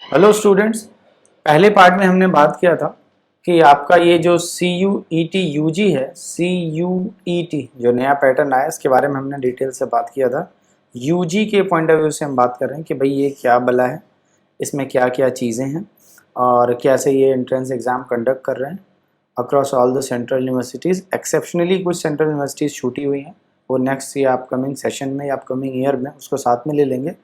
Hello students, पहले part में हमने बात किया था कि आपका ये जो CUET UG है, CUET जो नया पैटर्न आया इसके बारे में हमने डिटेल से बात किया था। UG के पॉइंट ऑफ व्यू से हम बात कर रहे हैं कि भाई ये क्या बला है, इसमें क्या क्या चीज़ें हैं और कैसे ये एंट्रेंस एग्ज़ाम कंडक्ट कर रहे हैं across all the central universities. Exceptionally कुछ सेंट्रल यूनिवर्सिटीज़ छूटी हुई हैं, वो नेक्स्ट या अपकमिंग सेशन में या अपकमिंग ईयर में उसको साथ में ले लेंगे,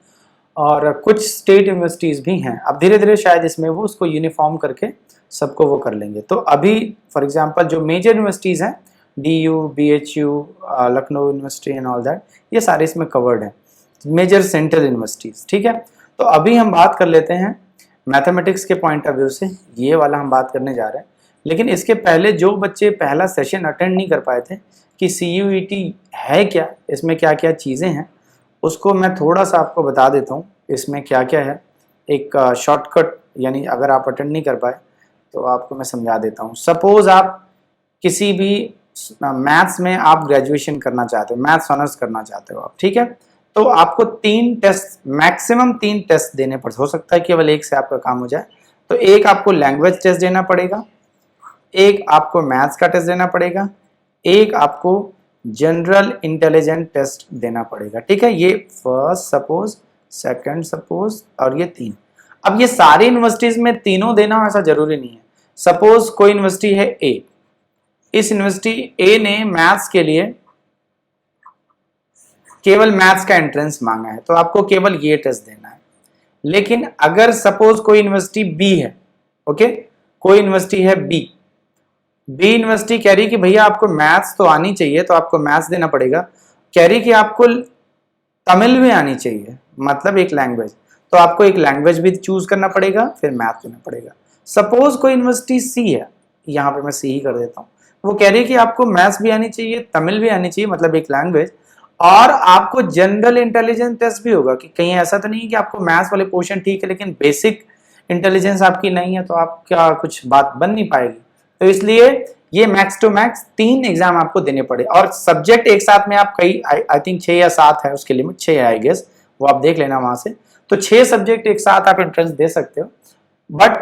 और कुछ स्टेट यूनिवर्सिटीज़ भी हैं। अब धीरे धीरे शायद इसमें वो उसको यूनिफॉर्म करके सबको वो कर लेंगे। तो अभी फॉर एग्जांपल जो मेजर यूनिवर्सिटीज़ हैं, DU, BHU, Lucknow university and all that, ये सारे इसमें कवर्ड हैं, मेजर सेंट्रल यूनिवर्सिटीज़। ठीक है, तो अभी हम बात कर लेते हैं मैथमेटिक्स के पॉइंट ऑफ व्यू से, ये वाला हम बात करने जा रहे हैं। लेकिन इसके पहले जो बच्चे पहला सेशन अटेंड नहीं कर पाए थे कि CUET है क्या, इसमें क्या क्या चीज़ें हैं, उसको मैं थोड़ा सा आपको बता देता हूँ इसमें क्या क्या है। एक शॉर्टकट, यानी अगर आप अटेंड नहीं कर पाए तो आपको मैं समझा देता हूँ। सपोज आप किसी भी मैथ्स में आप ग्रेजुएशन करना चाहते हो, मैथ्स ऑनर्स करना चाहते हो आप, ठीक है, तो आपको 3 टेस्ट, मैक्सिमम 3 टेस्ट देने पड़, हो सकता है केवल एक से आपका काम हो जाए। तो एक आपको लैंग्वेज टेस्ट देना पड़ेगा, एक आपको मैथ्स का टेस्ट देना पड़ेगा, एक आपको जनरल इंटेलिजेंट टेस्ट देना पड़ेगा। ठीक है, ये फर्स्ट सपोज, सेकंड सपोज और ये 3। अब ये सारी यूनिवर्सिटीज में तीनों देना ऐसा जरूरी नहीं है। सपोज कोई यूनिवर्सिटी है A, इस यूनिवर्सिटी A ने मैथ्स के लिए केवल मैथ्स का एंट्रेंस मांगा है, तो आपको केवल ये टेस्ट देना है। लेकिन अगर सपोज कोई यूनिवर्सिटी B है, ओके, कोई यूनिवर्सिटी है B यूनिवर्सिटी कह रही कि भैया आपको मैथ्स तो आनी चाहिए, तो आपको मैथ्स देना पड़ेगा। कह रही कि आपको तमिल भी आनी चाहिए, मतलब एक लैंग्वेज, तो आपको एक लैंग्वेज भी चूज करना पड़ेगा, फिर मैथ देना पड़ेगा। सपोज कोई यूनिवर्सिटी C है, यहाँ पे मैं C ही कर देता हूँ, वो कह रही है कि आपको मैथ्स भी आनी चाहिए, तमिल भी आनी चाहिए, मतलब एक लैंग्वेज, और आपको जनरल इंटेलिजेंस टेस्ट भी होगा। कि कहीं ऐसा तो नहीं है कि आपको मैथ्स वाले पोर्शन ठीक है लेकिन बेसिक इंटेलिजेंस आपकी नहीं है, तो आप क्या कुछ बात बन नहीं पाएगी। तो इसलिए ये मैक्स टू मैक्स 3 एग्जाम आपको देने पड़े, और सब्जेक्ट एक साथ में आप कई, आई थिंक 6 या 7 है, उसके लिमिट 6 है आई गेस, वो आप देख लेना वहां से। तो 6 सब्जेक्ट एक साथ आप एंट्रेंस दे सकते हो, बट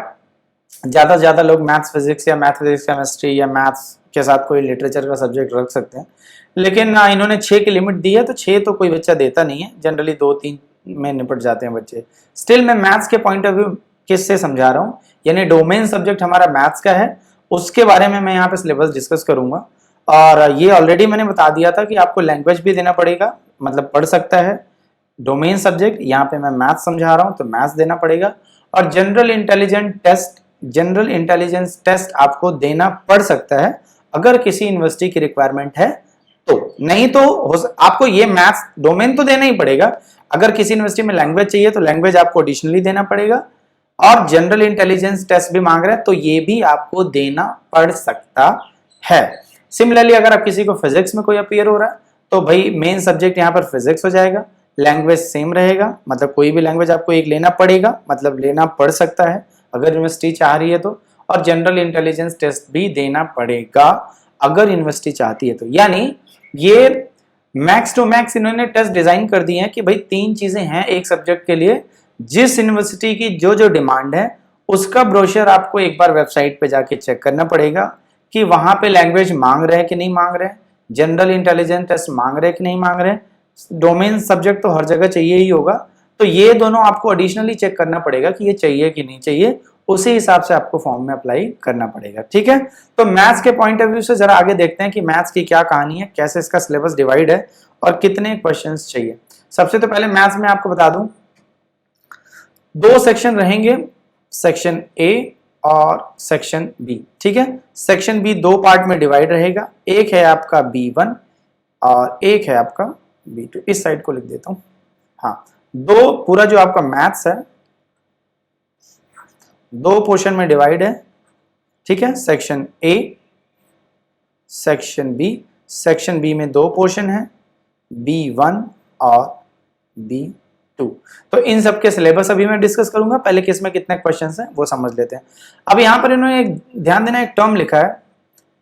ज्यादा से ज्यादा लोग मैथ्स फिजिक्स या मैथ फिजिक्स केमिस्ट्री या मैथ्स के साथ कोई लिटरेचर का सब्जेक्ट रख सकते हैं। लेकिन इन्होंने 6 की लिमिट दी है, तो 6 तो कोई बच्चा देता नहीं है, जनरली 2-3 में निपट जाते हैं बच्चे। स्टिल मैं मैथ्स के पॉइंट ऑफ व्यू किससे समझा रहा हूँ, यानी डोमेन सब्जेक्ट हमारा मैथ्स का है, उसके बारे में मैं यहाँ पे सिलेबस डिस्कस करूंगा। और ये ऑलरेडी मैंने बता दिया था कि आपको लैंग्वेज भी देना पड़ेगा, मतलब पढ़ सकता है डोमेन सब्जेक्ट, यहाँ पे मैं मैथ्स समझा रहा हूँ तो मैथ्स देना पड़ेगा। और जनरल इंटेलिजेंस टेस्ट आपको देना पड़ सकता है अगर किसी यूनिवर्सिटी की रिक्वायरमेंट है तो, नहीं तो आपको ये मैथ्स डोमेन तो देना ही पड़ेगा। अगर किसी यूनिवर्सिटी में लैंग्वेज चाहिए तो लैंग्वेज आपको एडिशनली देना पड़ेगा, और जनरल इंटेलिजेंस टेस्ट भी मांग रहे हैं तो ये भी आपको देना पड़ सकता है। सिमिलरली अगर आप किसी को फिजिक्स में कोई अपीयर हो रहा है तो भाई मेन सब्जेक्ट यहाँ पर फिजिक्स हो जाएगा, लैंग्वेज सेम रहेगा, मतलब कोई भी लैंग्वेज आपको एक लेना पड़ेगा, मतलब लेना पड़ सकता है अगर यूनिवर्सिटी चाह रही है तो। और जनरल इंटेलिजेंस टेस्ट भी देना पड़ेगा अगर यूनिवर्सिटी चाहती है तो। यानी ये मैक्स टू मैक्स इन्होंने टेस्ट डिजाइन कर दिए हैं कि भाई 3 चीजें हैं एक सब्जेक्ट के लिए, जिस यूनिवर्सिटी की जो जो डिमांड है उसका ब्रोशर आपको एक बार वेबसाइट पे जाके चेक करना पड़ेगा कि वहां पे लैंग्वेज मांग रहे हैं कि नहीं मांग रहे हैं, जनरल इंटेलिजेंस टेस्ट मांग रहे हैं कि नहीं मांग रहे हैं, डोमेन सब्जेक्ट तो हर जगह चाहिए ही होगा, तो ये दोनों आपको एडिशनली चेक करना पड़ेगा कि ये चाहिए कि नहीं चाहिए, उसी हिसाब से आपको फॉर्म में अप्लाई करना पड़ेगा। ठीक है, तो मैथ्स के पॉइंट ऑफ व्यू से जरा आगे देखते हैं कि मैथ्स की क्या कहानी है, कैसे इसका सिलेबस डिवाइड है और कितने क्वेश्चंस चाहिए। सबसे तो पहले मैथ्स में आपको बता दूं 2 सेक्शन रहेंगे, सेक्शन A और सेक्शन B। ठीक है, सेक्शन B 2 पार्ट में डिवाइड रहेगा, एक है आपका B1 और एक है आपका B2। इस साइड को लिख देता हूं, हाँ, 2 पूरा जो आपका मैथ्स है 2 पोर्शन में डिवाइड है। ठीक है, section A, section B। Section B में 2 पोर्शन है, B1 और B2। तो इन सब के सिलेबस अभी मैं डिस्कस करूंगा, पहले किस में कितने क्वेश्चंस हैं वो समझ लेते हैं। अब यहां पर इन्होंने ध्यान देना, एक टर्म लिखा है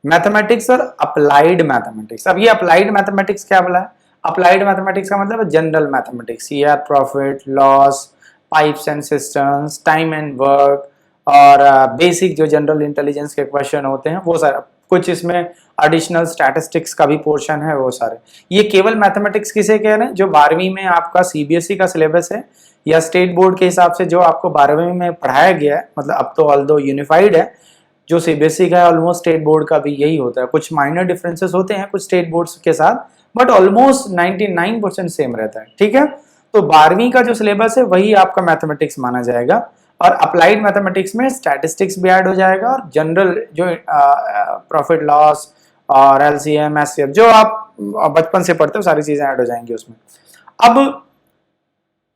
मैथमेटिक्स और अप्लाइड मैथमेटिक्स। अब ये अप्लाइड मैथमेटिक्स क्या बोला है? अप्लाइड मैथमेटिक्स का मतलब है general mathematics, year, profit, loss, pipes and systems, time and work, और बेसिक जो जनरल इंटेलिजेंस के क्वेश्चन होते हैं वो सारा कुछ, इसमें एडिशनल स्टैटिस्टिक्स का भी पोर्शन है वो सारे। ये केवल मैथमेटिक्स किसे कह रहे हैं? जो 12वीं में आपका सीबीएसई का सिलेबस है या स्टेट बोर्ड के हिसाब से जो आपको 12वीं में पढ़ाया गया है, मतलब अब तो ऑल्दो यूनिफाइड है, जो सीबीएसई का है ऑलमोस्ट स्टेट बोर्ड का भी यही होता है। कुछ माइनर डिफरेंसेस होते हैं कुछ स्टेट बोर्ड्स के साथ, बट ऑलमोस्ट 99% सेम रहता है, ठीक है। तो 12वीं का जो सिलेबस है वही आपका मैथमेटिक्स माना जाएगा, और अप्लाइड मैथमेटिक्स में स्टैटिस्टिक्स भी ऐड हो जाएगा, और जनरल जो प्रॉफिट लॉस और एलसीएम एचसीएफ जो आप बचपन से पढ़ते हो सारी चीजें ऐड हो जाएंगी उसमें। अब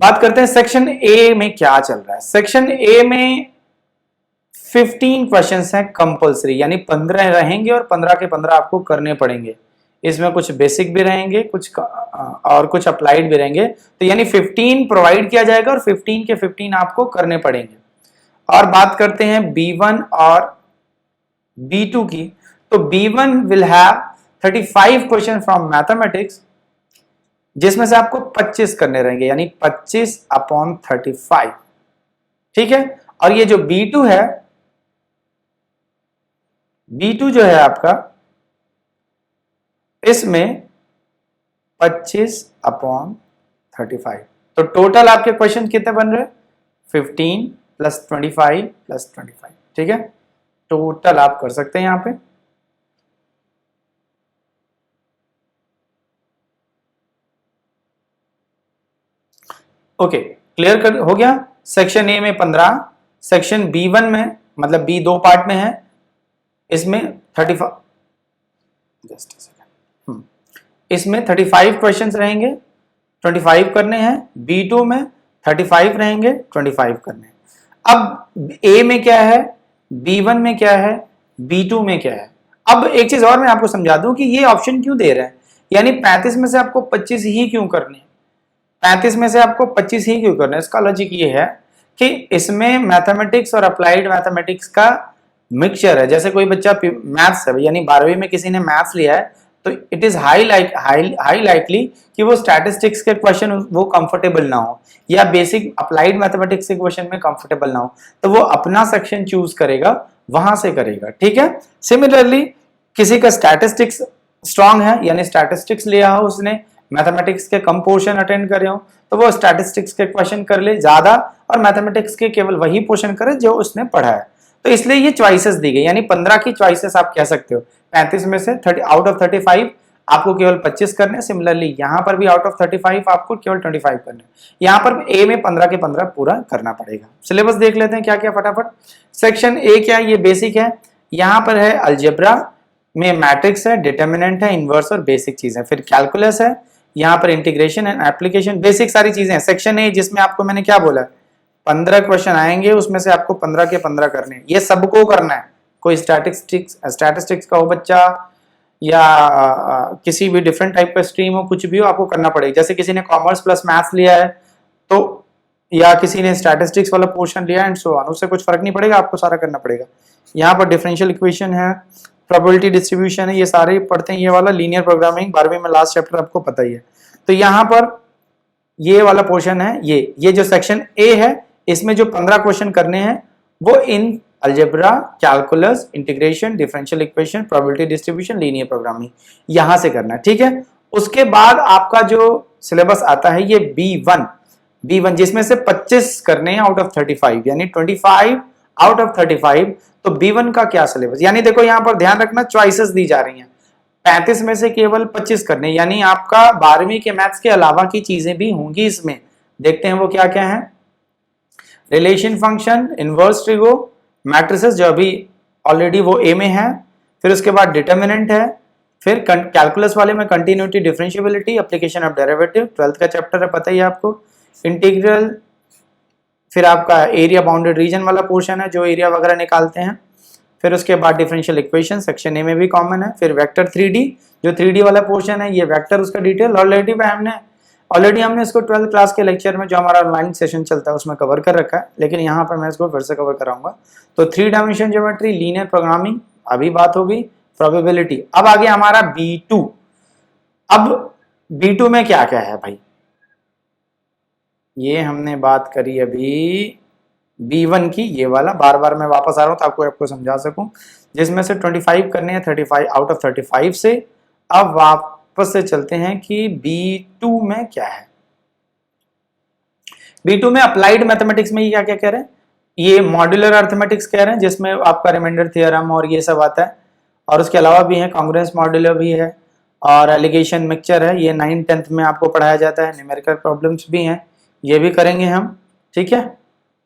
बात करते हैं सेक्शन ए में क्या चल रहा है। सेक्शन ए में 15 क्वेश्चंस हैं कंपलसरी, यानी 15 रहेंगे और 15 के 15 आपको करने पड़ेंगे। इसमें कुछ बेसिक भी रहेंगे, कुछ और कुछ अप्लाइड भी रहेंगे, तो यानी 15 प्रोवाइड किया जाएगा और 15 के 15 आपको करने पड़ेंगे। और बात करते हैं B1 और B2 की, तो B1 will have 35 question from mathematics, जिसमें से आपको 25 करने रहेंगे, यानी 25/35, ठीक है। और ये जो B2 है, B2 जो है आपका, इसमें 25/35, तो टोटल आपके क्वेश्चन कितने बन रहे? 15 + 25 + 25, ठीक है। टोटल आप कर सकते हैं यहां पे। ओके, क्लियर कर हो गया। सेक्शन ए में 15, सेक्शन B1 में, मतलब बी 2 पार्ट में है, इसमें 35, जस्ट इसमें 35 क्वेश्चंस रहेंगे, 25 करने हैं। B2 में 35 रहेंगे, 25 करने हैं। अब A में क्या है, B1 में क्या है, B2 में क्या है। अब एक चीज और मैं आपको समझा दूं कि ये ऑप्शन क्यों दे रहे हैं, यानी 35 में से आपको 25 ही क्यों करने हैं, 35 में से आपको 25 ही क्यों करना है। इसका लॉजिक ये है कि इसमें मैथमेटिक्स और अप्लाइड मैथमेटिक्स का मिक्सचर है। जैसे कोई बच्चा मैथ्स है, यानी 12वीं में किसी ने मैथ्स लिया है, तो इट इज हाई लाइकली कि वो स्टैटिस्टिक्स के क्वेश्चन वो कंफर्टेबल ना हो, या बेसिक अप्लाइड मैथमेटिक्स के क्वेश्चन में कंफर्टेबल ना हो, तो वो अपना सेक्शन चूज करेगा, वहां से करेगा, ठीक है। सिमिलरली किसी का स्टैटिस्टिक्स स्ट्रांग है, यानी स्टैटिस्टिक्स लिया हो उसने, मैथमेटिक्स के कम पोर्शन अटेंड करे हो, तो वो स्टैटिस्टिक्स के क्वेश्चन कर ले ज्यादा, और मैथमेटिक्स के केवल वही पोर्शन करे जो उसने पढ़ा है। तो इसलिए ये चॉइसेस दी गई, यानी 15 की चॉइसेस आप कह सकते हो। 35 में से 30 आउट ऑफ 35 आपको केवल 25 करने। सिमिलरली यहाँ पर भी आउट ऑफ 35 आपको केवल 25 करने। यहाँ पर ए में 15 के 15 पूरा करना पड़ेगा। सिलेबस देख लेते हैं क्या क्या फटाफट। सेक्शन ए क्या है, ये बेसिक है। यहाँ पर है अलजेब्रा में मैट्रिक्स है, डिटर्मिनेंट है, इनवर्स और बेसिक चीजें। फिर कैलकुलस है, यहाँ पर इंटीग्रेशन एंड एप्लीकेशन, बेसिक सारी चीजें हैं। सेक्शन ए जिसमें आपको मैंने क्या बोला, 15 क्वेश्चन आएंगे, उसमें से आपको 15 के 15 करने, ये सबको करना है। कोई स्टैटिस्टिक्स का हो बच्चा, या किसी भी डिफरेंट टाइप का स्ट्रीम हो, कुछ भी हो, आपको करना पड़ेगा। जैसे किसी ने कॉमर्स प्लस मैथ्स लिया है, तो या किसी ने स्टैटिस्टिक्स वाला पोर्शन लिया एंड सो ऑन, उससे कुछ फर्क नहीं पड़ेगा, आपको सारा करना पड़ेगा। यहाँ पर डिफरेंशियल इक्वेशन है, प्रोबेबिलिटी डिस्ट्रीब्यूशन है, ये सारे पढ़ते हैं। ये वाला लीनियर प्रोग्रामिंग 12वीं में लास्ट चैप्टर आपको पता ही है। तो यहाँ पर ये वाला पोर्शन है, ये जो सेक्शन ए है, इसमें जो 15 क्वेश्चन करने हैं वो in algebra, calculus, integration, differential equation, probability distribution, linear programming, यहां से करना है, ठीक है। उसके बाद आपका जो सिलेबस आता है ये B1 जिसमें से 25 करने हैं आउट ऑफ 35, यानी 25 आउट ऑफ 35। तो B1 का क्या सिलेबस, यानी देखो यहां पर ध्यान रखना, चॉइसेस दी जा रही हैं। 35 में से केवल 25 करने, यानी आपका 12वीं के मैथ्स के अलावा की चीजें भी होंगी इसमें। देखते हैं वो क्या क्या है। Relation function, inverse trigo, matrices जो अभी ऑलरेडी वो ए में है। फिर उसके बाद डिटर्मिनेंट है। फिर कैलकुलस वाले में continuity, differentiability, application of derivative, 12th का चैप्टर है, पता ही है आपको। इंटीग्रल, फिर आपका एरिया बाउंडेड रीजन वाला पोर्शन है, जो एरिया वगैरह निकालते हैं। फिर उसके बाद डिफरेंशियल इक्वेशन, सेक्शन ए में भी कॉमन है। फिर वेक्टर 3D, जो 3D वाला पोर्शन है, ये वेक्टर उसका डिटेल ऑलरेडी हमने इसको 12th क्लास के लेक्चर में जो हमारा ऑनलाइन सेशन चलता है उसमें कवर कर रखा है, लेकिन यहाँ पर मैं इसको फिर से कवर कराऊंगा। तो 3 डायमेंशन ज्योमेट्री, लीनियर प्रोग्रामिंग अभी बात होगी, प्रोबेबिलिटी। अब आगे हमारा B2। अब B2 में क्या क्या है भाई, ये हमने बात करी अभी B1 की, ये वाला बार बार मैं वापस आ रहा हूँ ताकि आपको समझा सकूं, जिसमें से 25 करने हैं 35 आउट ऑफ 35 से। अब वापस से चलते हैं कि B2 में क्या है। B2 में अप्लाइड मैथमेटिक्स में ये क्या क्या कह रहे हैं, ये मॉड्यूलर अर्थमेटिक्स कह रहे हैं, जिसमें आपका रिमाइंडर थ्योरम और ये सब आता है, और उसके अलावा भी है कांग्रेंस मॉड्यूलर भी है, और एलिगेशन मिक्सचर है, ये 9th-10th में आपको पढ़ाया जाता है। न्यूमेरिकल प्रॉब्लम्स भी हैं, ये भी करेंगे हम, ठीक है।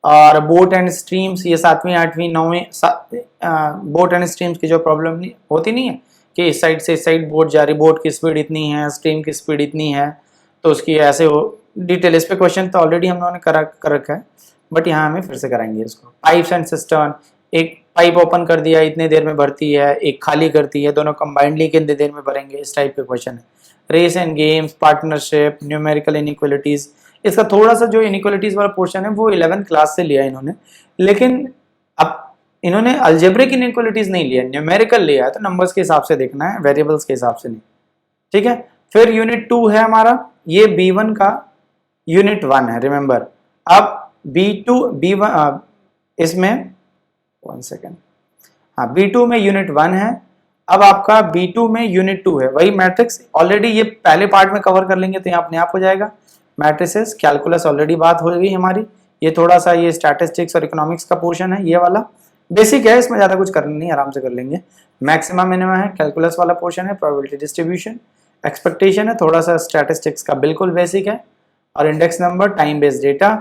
और बोट एंड स्ट्रीम्स, ये 7वीं 8वीं 9वीं बोट एंड स्ट्रीम्स की जो प्रॉब्लम नहीं होती नहीं है कि इस साइड से इस साइड बोट जा रही, बोट की स्पीड इतनी है, स्ट्रीम की स्पीड इतनी है, तो उसकी ऐसे हो डिटेल। इस पे क्वेश्चन तो ऑलरेडी हम लोगों ने कर रखा है, बट यहाँ हमें फिर से कराएंगे इसको। पाइप्स एंड सिस्टर्न, एक पाइप ओपन कर दिया इतने देर में भरती है, एक खाली करती है, दोनों कंबाइंडली कितने देर में भरेंगे, इस टाइप के क्वेश्चन है। Race and games, partnership, numerical inequalities, इसका थोड़ा सा जो इनइक्वालिटीज वाला पोर्शन है वो 11th क्लास से लिया इन्होंने, लेकिन अब इन्होंने अलजेब्रिक इनइक्वालिटीज नहीं लिया, न्यूमेरिकल लिया है, तो नंबर्स के हिसाब से देखना है, वेरिएबल्स के हिसाब से नहीं, ठीक है। फिर यूनिट 2 है हमारा, ये B1 का यूनिट 1 है, रिमेंबर। अब B2 B1 इसमें 1 सेकेंड, हाँ B2 में यूनिट 1 है। अब आपका B2 में यूनिट 2 है, वही मैट्रिक्स, ऑलरेडी ये पहले पार्ट में कवर कर लेंगे तो यहाँ अपने आप हो जाएगा। मैट्रिसेस, कैलकुलस ऑलरेडी बात हो गई हमारी, ये थोड़ा सा ये स्टैटिस्टिक्स और इकोनॉमिक्स का पोर्शन है, ये वाला बेसिक है, इसमें ज़्यादा कुछ करना नहीं, आराम से कर लेंगे। मैक्सिमम मिनिमम है, कैलकुलस वाला पोर्शन है, प्रोबेबिलिटी डिस्ट्रीब्यूशन, एक्सपेक्टेशन है, थोड़ा सा स्टैटिस्टिक्स का बिल्कुल बेसिक है, और index number, time based data,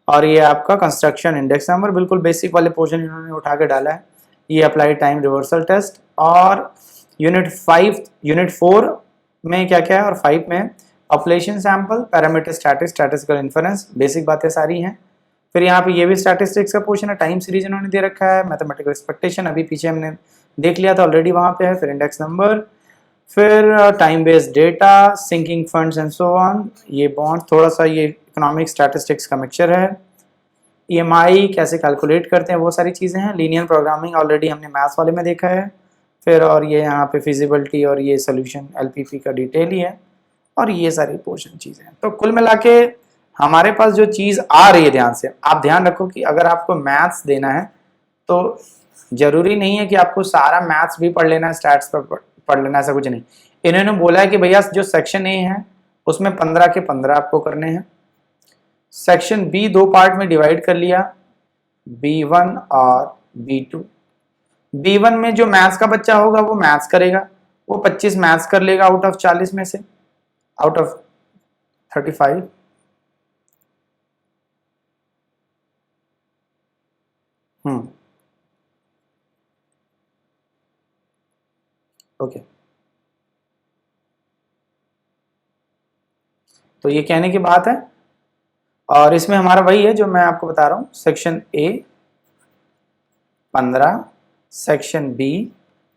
और ये आपका कंस्ट्रक्शन इंडेक्स नंबर, बिल्कुल बेसिक वाले पोर्शन इन्होंने उठा के डाला है। ये अप्लाइड टाइम रिवर्सल टेस्ट, और यूनिट 4 में क्या क्या है, और 5 में population sample, parameter statistical inference, basic बातें सारी हैं। फिर यहाँ पे ये भी स्टैटिस्टिक्स का पोर्शन है, टाइम सीरीज इन्होंने दे रखा है, मैथमेटिकल एक्सपेक्टेशन अभी पीछे हमने देख लिया था ऑलरेडी, वहाँ पे है। फिर इंडेक्स नंबर, फिर time based data, sinking funds and so on, ये बॉन्ड, थोड़ा सा ये इकोनॉमिक स्टैटिस्टिक्स का मिक्सचर है। EMI कैसे कैलकुलेट करते हैं वो सारी चीज़ें हैं। लीनियर प्रोग्रामिंग ऑलरेडी हमने मैथ्स वाले में देखा है। फिर और ये यहाँ पे फिजिबिलिटी और ये सोल्यूशन LPP का डिटेल ही है, और ये सारी पोर्शन चीज़ें हैं। तो कुल मिला के हमारे पास जो चीज़ आ रही है, ध्यान से आप ध्यान रखो कि अगर आपको मैथ्स देना है तो जरूरी नहीं है कि आपको सारा मैथ्स भी पढ़ लेना है, स्टैट्स पर पढ़ लेना, ऐसा कुछ नहीं। इन्होंने बोला है कि भैया जो सेक्शन A है उसमें 15 के 15 आपको करने हैं। सेक्शन B 2 पार्ट में डिवाइड कर लिया, B1 और B2। B1 में जो मैथ्स का बच्चा होगा वो मैथ्स करेगा, वो 25 मैथ्स कर लेगा आउट ऑफ 40 में से, आउट ऑफ 35। ओके, तो ये कहने की बात है, और इसमें हमारा वही है जो मैं आपको बता रहा हूँ। Section A 15, section B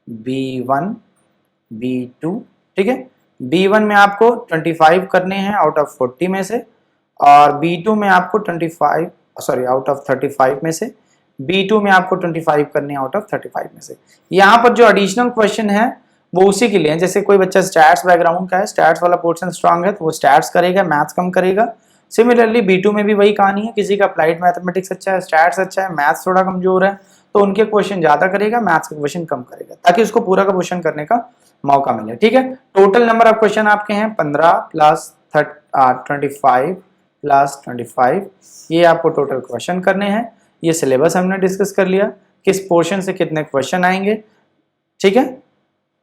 B1 B2, ठीक है। B1 में आपको 25 करने हैं आउट ऑफ 40 में से, और B2 में आपको 25 सॉरी आउट ऑफ 35 में से, B2 में आपको 25 करने हैं आउट ऑफ 35 में से। यहाँ पर जो एडिशनल क्वेश्चन है वो उसी के लिए है, जैसे कोई बच्चा स्टैट्स बैकग्राउंड का है, स्टैट्स वाला पोर्शन स्ट्रांग है तो वो स्टैट्स करेगा, मैथ्स कम करेगा। सिमिलरली B2 में भी वही कहानी है, किसी का अप्लाइड मैथमेटिक्स अच्छा है, स्टैट्स अच्छा है, मैथ्स थोड़ा कमजोर है, तो उनके क्वेश्चन ज्यादा करेगा, मैथ्स के क्वेश्चन कम करेगा, ताकि उसको पूरा का क्वेश्चन करने का मौका मिले, ठीक है। टोटल नंबर ऑफ क्वेश्चन आपके हैं 15 प्लस 25 प्लस 25, ये आपको टोटल क्वेश्चन करने हैं। ये सिलेबस हमने डिस्कस कर लिया, किस पोर्शन से कितने क्वेश्चन आएंगे, ठीक है,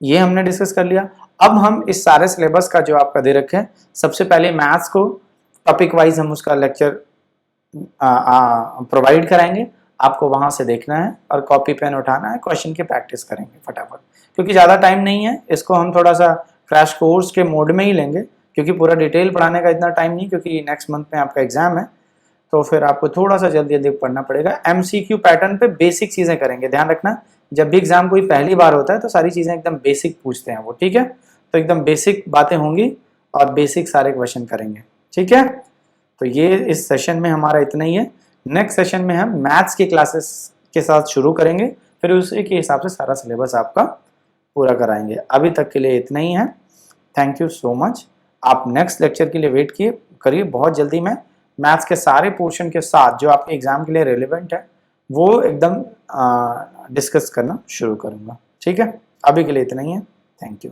ये हमने डिस्कस कर लिया। अब हम इस सारे सिलेबस का जो आपका दे रखे हैं, सबसे पहले मैथ्स को टॉपिक वाइज हम उसका लेक्चर प्रोवाइड कराएंगे, आपको वहां से देखना है और कॉपी पेन उठाना है, क्वेश्चन की प्रैक्टिस करेंगे फटाफट, क्योंकि ज़्यादा टाइम नहीं है, इसको हम थोड़ा सा क्रैश कोर्स के मोड में ही लेंगे, क्योंकि पूरा डिटेल पढ़ाने का इतना टाइम नहीं, क्योंकि नेक्स्ट मंथ में आपका एग्जाम है, तो फिर आपको थोड़ा सा जल्दी जल्दी पढ़ना पड़ेगा। MCQ पैटर्न पे बेसिक चीज़ें करेंगे, ध्यान रखना, जब भी एग्जाम कोई पहली बार होता है तो सारी चीज़ें एकदम बेसिक पूछते हैं वो, ठीक है, तो एकदम बेसिक बातें होंगी और बेसिक सारे क्वेश्चन करेंगे, ठीक है। तो ये इस सेशन में हमारा इतना ही है। नेक्स्ट सेशन में हम मैथ्स की क्लासेस के साथ शुरू करेंगे, फिर उसी के हिसाब से सारा सिलेबस आपका पूरा कराएंगे। अभी तक के लिए इतना ही है, थैंक यू सो मच। आप नेक्स्ट लेक्चर के लिए वेट करिए, बहुत जल्दी मैं मैथ्स के सारे पोर्शन के साथ जो आपके एग्जाम के लिए रेलिवेंट है वो एकदम डिस्कस करना शुरू करूँगा। ठीक है, अभी के लिए इतना ही है। Thank you.